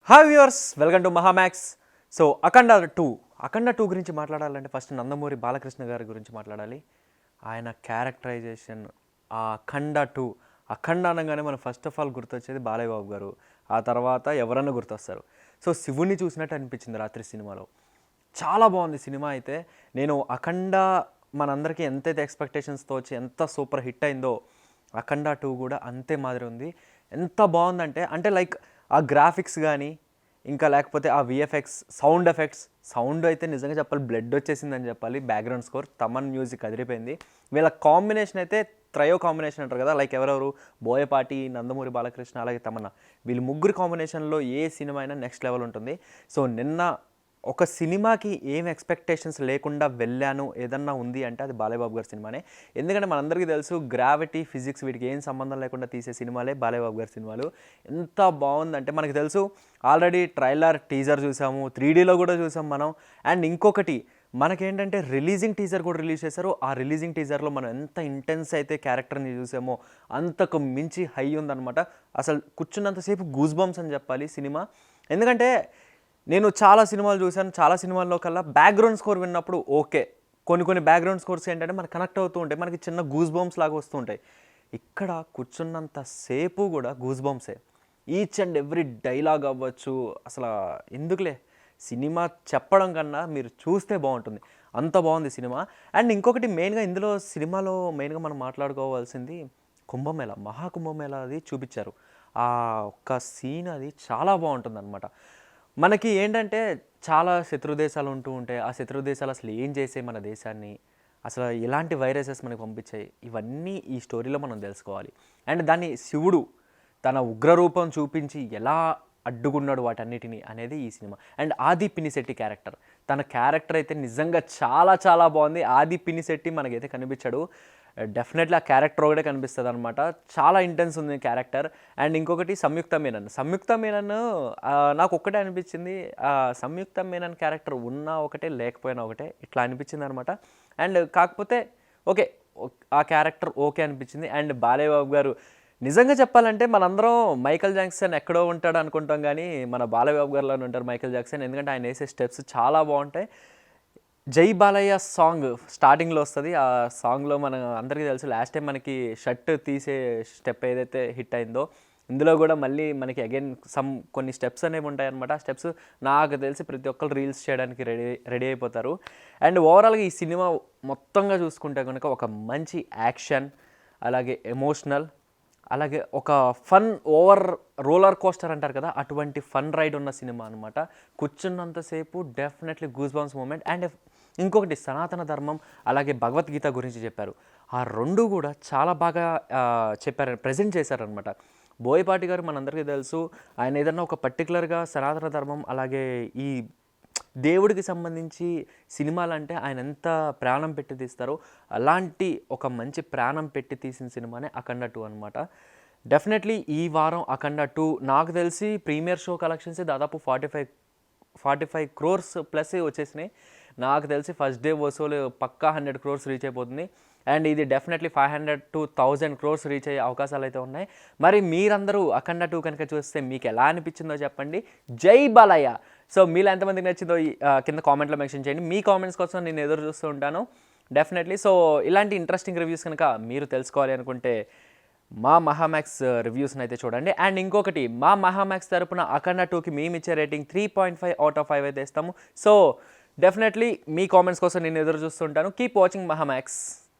Hi viewers, welcome to Mahamax. So Akhanda two గురించి మాట్లాడాలంటే first Nandamuri Balakrishna గారి గురించి మాట్లాడాలి. ఆయన క్యారెక్టరైజేషన్, ఆ అఖండ అనగానే మనం ఫస్ట్ ఆఫ్ ఆల్ గుర్తొచ్చేది బాలయ్య బాబు గారు. ఆ తర్వాత ఎవరన్నా గుర్తొస్తారు. సో శివుణ్ణి చూసినట్టు అనిపించింది రాత్రి సినిమాలో. చాలా బాగుంది సినిమా అయితే. నేను అఖండ మనందరికీ ఎంతైతే ఎక్స్పెక్టేషన్స్తో వచ్చి ఎంత సూపర్ హిట్ అయిందో అఖండ టూ కూడా అంతే మాదిరి ఉంది. ఎంత బాగుందంటే లైక్ ఆ గ్రాఫిక్స్ కానీ ఇంకా లేకపోతే ఆ విఎఫ్ఎక్స్, సౌండ్ అయితే నిజంగా చెప్పాలి బ్లడ్ వచ్చేసిందని చెప్పాలి. బ్యాక్గ్రౌండ్ స్కోర్ తమన్ మ్యూజిక్ అదిరిపోయింది. వీళ్ళ కాంబినేషన్ అయితే త్రయో కాంబినేషన్ అంటారు కదా, లైక్ ఎవరెవరు బోయపాటి, నందమూరి బాలకృష్ణ, అలాగే తమన్నా, వీళ్ళు ముగ్గురు కాంబినేషన్లో ఏ సినిమా అయినా నెక్స్ట్ లెవెల్ ఉంటుంది. సో నిన్న ఒక సినిమాకి ఏం ఎక్స్పెక్టేషన్స్ లేకుండా వెళ్ళాను ఏదన్నా ఉంది అంటే అది బాలయ్య బాబు గారి సినిమానే. ఎందుకంటే మనందరికీ తెలుసు గ్రావిటీ, ఫిజిక్స్ వీటికి ఏం సంబంధం లేకుండా తీసే సినిమాలే బాలయ్య బాబు గారి సినిమాలు. ఎంత బాగుందంటే మనకు తెలుసు, ఆల్రెడీ ట్రైలర్, టీజర్ చూసాము, 3Dలో కూడా చూసాం మనం. అండ్ ఇంకొకటి మనకేంటంటే రిలీజింగ్ టీజర్ కూడా రిలీజ్ చేశారు. ఆ రిలీజింగ్ టీజర్లో మనం ఎంత ఇంటెన్స్ అయితే క్యారెక్టర్ని చూసామో అంతకు మించి హై ఉందన్నమాట. అసలు కూర్చున్నంతసేపు గూస్ బంప్స్ అని చెప్పాలి సినిమా. ఎందుకంటే నేను చాలా సినిమాలు చూశాను. చాలా సినిమాల్లో కల్లా బ్యాక్గ్రౌండ్ స్కోర్ విన్నప్పుడు ఓకే, కొన్ని బ్యాక్గ్రౌండ్ స్కోర్స్ ఏంటంటే మనకు కనెక్ట్ అవుతూ ఉంటాయి, మనకి చిన్న గూస్ బంప్స్ లాగా వస్తూ ఉంటాయి. ఇక్కడ కూర్చున్నంతసేపు కూడా గూస్ బంప్సే. ఈచ్ అండ్ ఎవ్రీ డైలాగ్ అవ్వచ్చు, అసలు ఎందుకులే సినిమా చెప్పడం కన్నా మీరు చూస్తే బాగుంటుంది, అంత బాగుంది సినిమా. అండ్ ఇంకొకటి మెయిన్గా సినిమాలో మెయిన్గా మనం మాట్లాడుకోవాల్సింది కుంభమేళ, మహాకుంభమేళ అది చూపించారు. ఆ ఒక్క సీన్ అది చాలా బాగుంటుంది అనమాట. మనకి ఏంటంటే చాలా శత్రు దేశాలు ఉంటూ ఉంటాయి. ఆ శత్రు దేశాలు అసలు ఏం చేసే మన దేశాన్ని, అసలు ఎలాంటి వైరసెస్ మనకు పంపించాయి, ఇవన్నీ ఈ స్టోరీలో మనం తెలుసుకోవాలి. అండ్ దాన్ని శివుడు తన ఉగ్రరూపం చూపించి ఎలా అడ్డుకున్నాడు వాటన్నిటిని అనేది ఈ సినిమా. అండ్ ఆది పినిశెట్టి క్యారెక్టర్, తన క్యారెక్టర్ అయితే నిజంగా చాలా చాలా బాగుంది. ఆది పినిశెట్టి మనకైతే కనిపించాడు, డెఫినెట్లీ ఆ క్యారెక్టర్ ఒకటే కనిపిస్తుంది అనమాట. చాలా ఇంటెన్స్ ఉంది క్యారెక్టర్. అండ్ ఇంకొకటి సంయుక్త మీనన్ నాకు ఒక్కటే అనిపించింది, సంయుక్త మీనన్ క్యారెక్టర్ ఉన్నా ఒకటే లేకపోయినా ఒకటే ఇట్లా అనిపించింది అనమాట. అండ్ కాకపోతే ఓకే, ఆ క్యారెక్టర్ ఓకే అనిపించింది. అండ్ బాలయ్య బాబు గారు నిజంగా చెప్పాలంటే మనందరం మైకేల్ జాక్సన్ ఎక్కడో ఉంటాడు అనుకుంటాం, కానీ మన బాలయ్య బాబు గారిలోనే ఉంటారు మైకేల్ జాక్సన్. ఎందుకంటే ఆయన వేసే స్టెప్స్ చాలా బాగుంటాయి. జై బాలయ్య సాంగ్ స్టార్టింగ్లో వస్తుంది. ఆ సాంగ్లో మన అందరికీ తెలుసు లాస్ట్ టైం మనకి షర్ట్ తీసే స్టెప్ ఏదైతే హిట్ అయిందో, ఇందులో కూడా మళ్ళీ మనకి అగైన్ కొన్ని స్టెప్స్ అనేవి ఉంటాయి అనమాట. ఆ స్టెప్స్ నాకు తెలిసి ప్రతి ఒక్కరు రీల్స్ చేయడానికి రెడీ అయిపోతారు. అండ్ ఓవరాల్గా ఈ సినిమా మొత్తంగా చూసుకుంటే కనుక ఒక మంచి యాక్షన్, అలాగే ఎమోషనల్, అలాగే ఒక ఫన్ రోలర్ కోస్టర్ అంటారు కదా, అటువంటి ఫన్ రైడ్ ఉన్న సినిమా అనమాట. కూర్చున్నంతసేపు definitely goose bumps moment. And ఇంకొకటి సనాతన ధర్మం, అలాగే భగవద్గీత గురించి చెప్పారు. ఆ రెండు కూడా చాలా బాగా ప్రజెంట్ చేశారనమాట. బోయపాటి గారు మనందరికీ తెలుసు, ఆయన ఏదన్నా ఒక పర్టికులర్గా సనాతన ధర్మం అలాగే ఈ దేవుడికి సంబంధించి సినిమాలంటే ఆయన ఎంత ప్రాణం పెట్టి తీస్తారో అలాంటి ఒక మంచి ప్రాణం పెట్టి తీసిన సినిమానే అఖండ 2 అనమాట. డెఫినెట్లీ ఈ వారం అఖండ 2 నాకు తెలిసి ప్రీమియర్ షో కలెక్షన్స్ దాదాపు 45 crores ప్లస్ వచ్చేసినాయి. నాకు తెలిసి ఫస్ట్ డే వసూలు పక్కా 100 crores రీచ్ అయిపోతుంది. అండ్ ఇది డెఫినెట్లీ 500 to 1000 crores రీచ్ అయ్యే అవకాశాలు అయితే ఉన్నాయి. మరి మీరందరూ అఖండ 2 కనుక చూస్తే మీకు ఎలా అనిపించిందో చెప్పండి. జై బాలయ్య. సో మీలో ఎంతమందికి నచ్చిందో కింద కామెంట్లో మెన్షన్ చేయండి. మీ కామెంట్స్ కోసం నేను ఎదురు చూస్తూ ఉంటాను డెఫినెట్లీ. సో ఇలాంటి ఇంట్రెస్టింగ్ రివ్యూస్ కనుక మీరు తెలుసుకోవాలి అనుకుంటే మా మహామ్యాక్స్ రివ్యూస్ని అయితే చూడండి. అండ్ ఇంకొకటి, మా మహామ్యాక్స్ తరపున అఖండ 2కి మేము ఇచ్చే రేటింగ్ 3.5 out of 5 అయితే ఇస్తాము. సో డెఫినెట్లీ మీ కామెంట్స్ కోసం నేను ఎదురు చూస్తుంటాను. Keep watching మహామ్యాక్స్.